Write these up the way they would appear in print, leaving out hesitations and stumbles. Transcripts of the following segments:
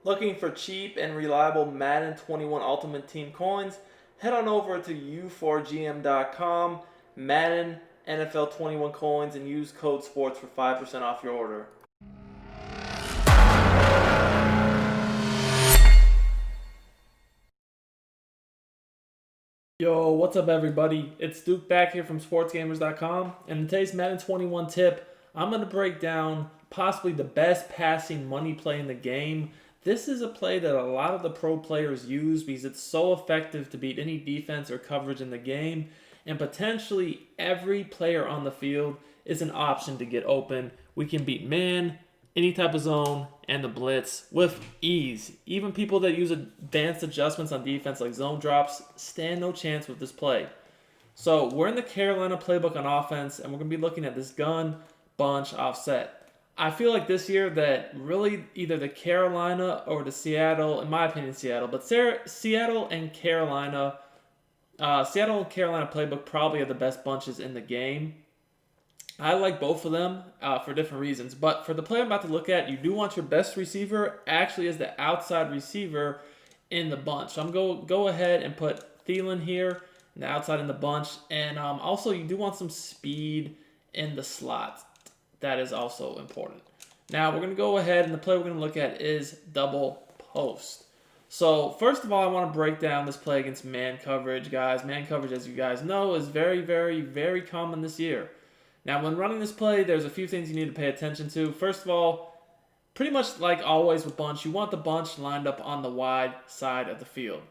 Looking for cheap and reliable Madden 21 Ultimate Team coins? Head on over to u4gm.com, Madden NFL 21 coins, and use code SPORTS for 5% off your order. Yo, what's up everybody? It's Duke back here from sportsgamers.com, and in today's Madden 21 tip, I'm going to break down possibly the best passing money play in the game. This is a play that a lot of the pro players use because it's so effective to beat any defense or coverage in the game, and potentially every player on the field is an option to get open. We can beat man, any type of zone, and the blitz with ease. Even people that use advanced adjustments on defense like zone drops stand no chance with this play. So we're in the Carolina playbook on offense, and we're going to be looking at this gun, bunch, offset. I feel like this year that really either the Carolina or the Seattle, in my opinion Seattle, but Seattle and Carolina playbook probably are the best bunches in the game. I like both of them for different reasons. But for the play I'm about to look at, you do want your best receiver actually as the outside receiver in the bunch. So I'm go ahead and put Thielen here, the outside in the bunch. And also, you do want some speed in the slot. That is also important. Now, we're going to go ahead, and the play we're going to look at is double post. So, first of all, I want to break down this play against man coverage, guys. Man coverage, as you guys know, is very, very, very common this year. Now, when running this play, there's a few things you need to pay attention to. First of all, pretty much like always with bunch, you want the bunch lined up on the wide side of the field.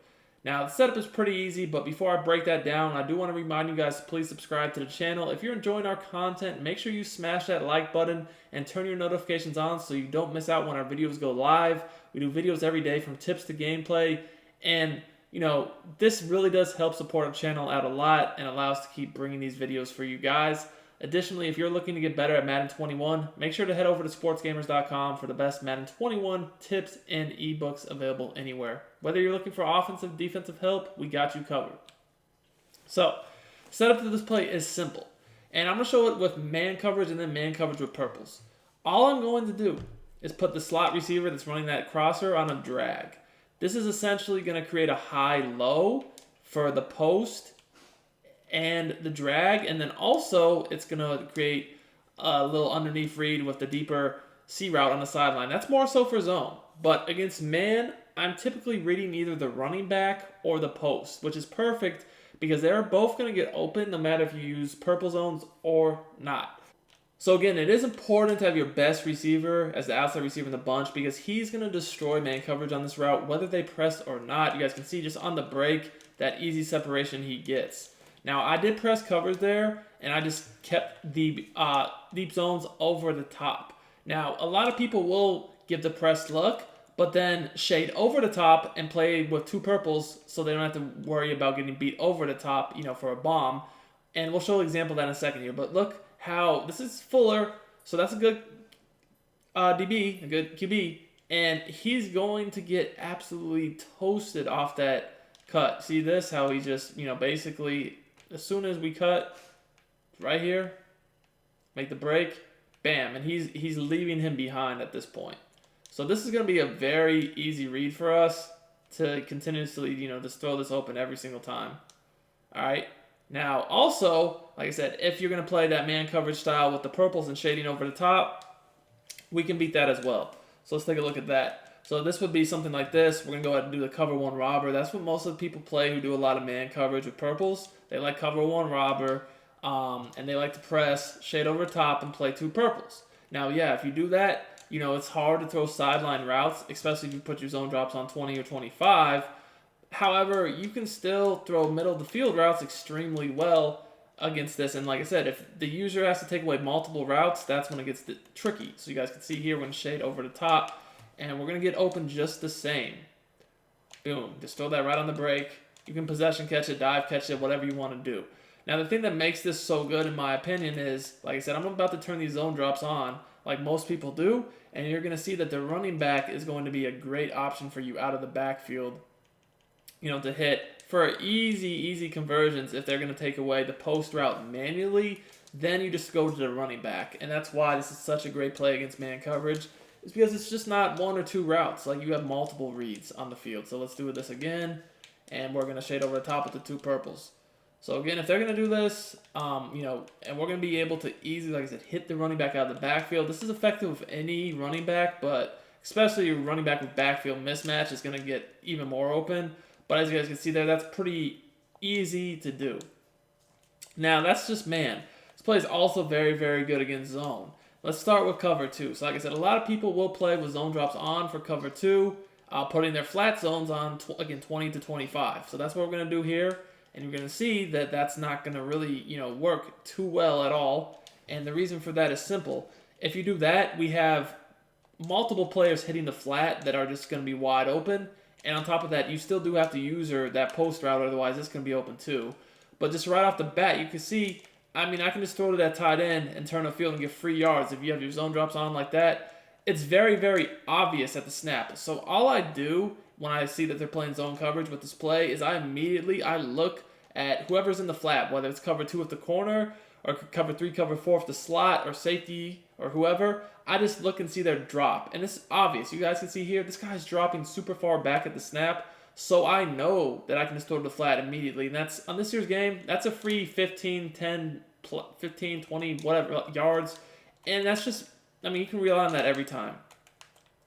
Now, the setup is pretty easy, but before I break that down, I do want to remind you guys to please subscribe to the channel. If you're enjoying our content, make sure you smash that like button and turn your notifications on so you don't miss out when our videos go live. We do videos every day from tips to gameplay, and this really does help support our channel out a lot and allow us to keep bringing these videos for you guys. Additionally, if you're looking to get better at Madden 21, make sure to head over to sportsgamers.com for the best Madden 21 tips and ebooks available anywhere. Whether you're looking for offensive, defensive help, we got you covered. So, setup to this play is simple. And I'm going to show it with man coverage and then man coverage with purples. All I'm going to do is put the slot receiver that's running that crosser on a drag. This is essentially going to create a high-low for the post and the drag, and then also it's going to create a little underneath read with the deeper C route on the sideline. That's more so for zone. But against man, I'm typically reading either the running back or the post, which is perfect because they're both going to get open no matter if you use purple zones or not. So again, it is important to have your best receiver as the outside receiver in the bunch because he's going to destroy man coverage on this route, whether they press or not. You guys can see just on the break that easy separation he gets. Now, I did press covers there, and I just kept the deep zones over the top. Now, a lot of people will give the press look, but then shade over the top and play with two purples so they don't have to worry about getting beat over the top, for a bomb. And we'll show an example of that in a second here. But look how this is Fuller, so that's a good DB, a good QB, and he's going to get absolutely toasted off that cut. See this? How he just, basically, as soon as we cut right here, make the break, bam, and he's leaving him behind at this point. So this is going to be a very easy read for us to continuously, just throw this open every single time. All right. Now, also, like I said, if you're going to play that man coverage style with the purples and shading over the top, we can beat that as well. So let's take a look at that. So this would be something like this. We're going to go ahead and do the cover one robber. That's what most of the people play who do a lot of man coverage with purples. They like cover one robber, and they like to press, shade over top, and play two purples. Now, yeah, if you do that, it's hard to throw sideline routes, especially if you put your zone drops on 20 or 25. However, you can still throw middle of the field routes extremely well against this. And like I said, if the user has to take away multiple routes, that's when it gets tricky. So you guys can see here, we're going to shade over the top, and we're going to get open just the same. Boom. Just throw that right on the break. You can possession catch it, dive catch it, whatever you want to do. Now, the thing that makes this so good, in my opinion, is, like I said, I'm about to turn these zone drops on, like most people do, and you're going to see that the running back is going to be a great option for you out of the backfield, to hit for easy conversions. If they're going to take away the post route manually, then you just go to the running back. And that's why this is such a great play against man coverage. is because it's just not one or two routes. Like you have multiple reads on the field. So let's do this again, and we're gonna shade over the top with the two purples. So again, if they're gonna do this, and we're gonna be able to easily, like I said, hit the running back out of the backfield. This is effective with any running back, but especially running back with backfield mismatch is gonna get even more open. But as you guys can see there, that's pretty easy to do. Now that's just man. This play is also very, very good against zone. Let's start with cover two. So like I said, a lot of people will play with zone drops on for cover two, putting their flat zones on, again, 20 to 25. So that's what we're going to do here. And you're going to see that that's not going to really, work too well at all. And the reason for that is simple. If you do that, we have multiple players hitting the flat that are just going to be wide open. And on top of that, you still do have to use that post route, otherwise it's going to be open too. But just right off the bat, you can see, I can just throw to that tight end and turn the field and get free yards if you have your zone drops on like that. It's very, very obvious at the snap. So all I do when I see that they're playing zone coverage with this play is I look at whoever's in the flat, whether it's cover two at the corner or cover three, cover four at the slot or safety or whoever. I just look and see their drop. And it's obvious. You guys can see here, this guy's dropping super far back at the snap. So I know that I can just throw to the flat immediately. And that's, on this year's game, that's a free 15, 10, 15, 20, whatever yards. And that's just, you can rely on that every time.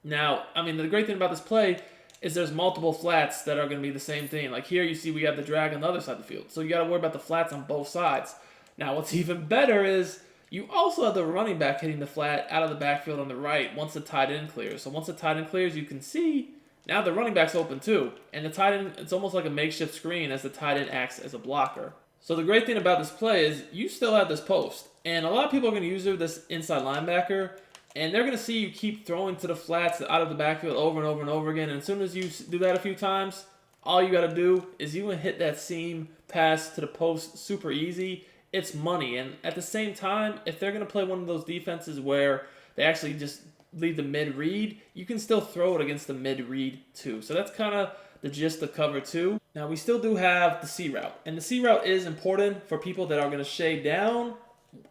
Now, the great thing about this play is there's multiple flats that are going to be the same thing. Like here you see we have the drag on the other side of the field. So you got to worry about the flats on both sides. Now what's even better is you also have the running back hitting the flat out of the backfield on the right once the tight end clears. So once the tight end clears, you can see now the running back's open too. And the tight end, it's almost like a makeshift screen as the tight end acts as a blocker. So the great thing about this play is you still have this post. And a lot of people are going to use this inside linebacker. And they're going to see you keep throwing to the flats out of the backfield over and over and over again. And as soon as you do that a few times, all you got to do is you can hit that seam pass to the post super easy. It's money. And at the same time, if they're going to play one of those defenses where they actually just leave the mid-read, you can still throw it against the mid-read too. So that's kind of the gist of cover two. Now we still do have the C route. And the C route is important for people that are going to shade down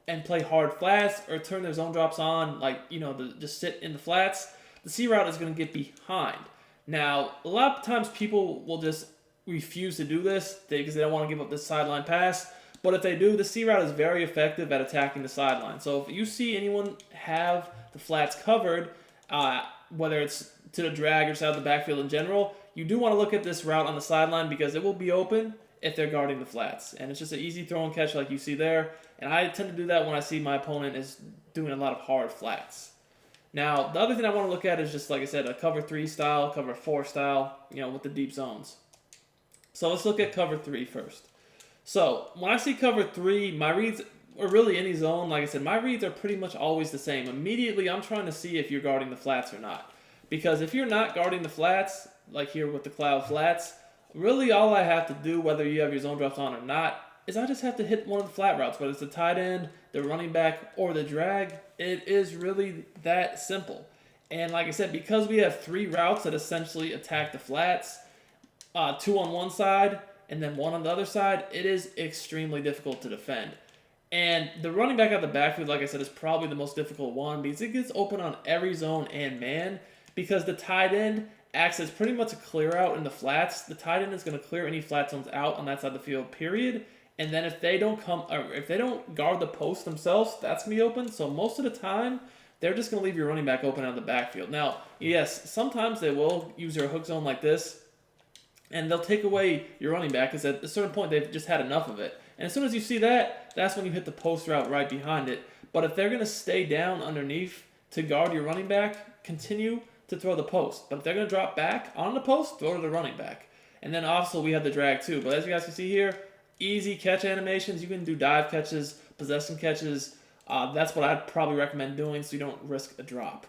and play hard flats or turn their zone drops on, just sit in the flats. The C route is going to get behind. Now, a lot of times people will just refuse to do this because they don't want to give up this sideline pass. But if they do, the C route is very effective at attacking the sideline. So if you see anyone have the flats covered, whether it's to the drag or just out of the backfield in general, you do want to look at this route on the sideline because it will be open if they're guarding the flats. And it's just an easy throw and catch like you see there. And I tend to do that when I see my opponent is doing a lot of hard flats. Now, the other thing I want to look at is just, like I said, a cover 3 style, cover 4 style, with the deep zones. So let's look at cover 3 first. So when I see cover 3, my reads, or really any zone, like I said, my reads are pretty much always the same. Immediately, I'm trying to see if you're guarding the flats or not. Because if you're not guarding the flats, like here with the cloud flats, really all I have to do, whether you have your zone drops on or not, is I just have to hit one of the flat routes, whether it's the tight end, the running back, or the drag. It is really that simple. And like I said, because we have 3 routes that essentially attack the flats, 2 on one side and then 1 on the other side, it is extremely difficult to defend. And the running back out of the backfield, like I said, is probably the most difficult one because it gets open on every zone and man, because the tight end acts as pretty much a clear out in the flats. The tight end is going to clear any flat zones out on that side of the field, period. And then if they don't guard the post themselves, that's going to be open. So most of the time, they're just going to leave your running back open out of the backfield. Now, yes, sometimes they will use their hook zone like this, and they'll take away your running back because at a certain point, they've just had enough of it. And as soon as you see that, that's when you hit the post route right behind it. But if they're going to stay down underneath to guard your running back, continue to throw the post. But if they're going to drop back on the post, throw to the running back. And then also we have the drag too. But as you guys can see here, easy catch animations. You can do dive catches, possession catches. That's what I'd probably recommend doing so you don't risk a drop.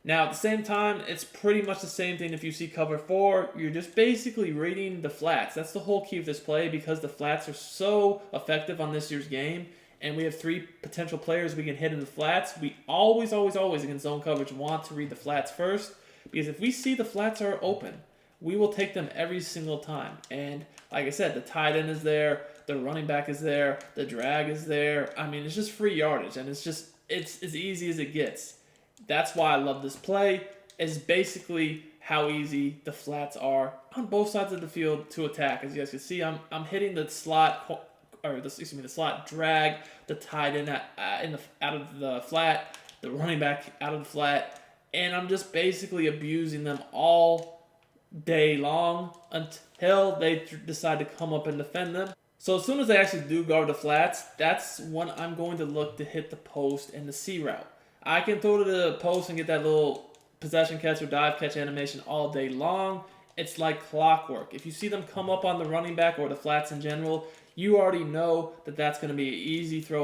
Now, at the same time, it's pretty much the same thing if you see cover 4. You're just basically reading the flats. That's the whole key of this play because the flats are so effective on this year's game. And we have 3 potential players we can hit in the flats. We always against zone coverage want to read the flats first. Because if we see the flats are open, we will take them every single time. And like I said, the tight end is there, the running back is there, the drag is there. It's just free yardage, and it's as easy as it gets. That's why I love this play. Is basically how easy the flats are on both sides of the field to attack. As you guys can see, I'm hitting the slot or the slot drag, the tight end out of the flat, the running back out of the flat, and I'm just basically abusing them all day long until they decide to come up and defend them. So as soon as they actually do guard the flats, that's when I'm going to look to hit the post and the C route. I can throw to the post and get that little possession catch or dive catch animation all day long. It's like clockwork. If you see them come up on the running back or the flats in general, you already know that that's going to be an easy throw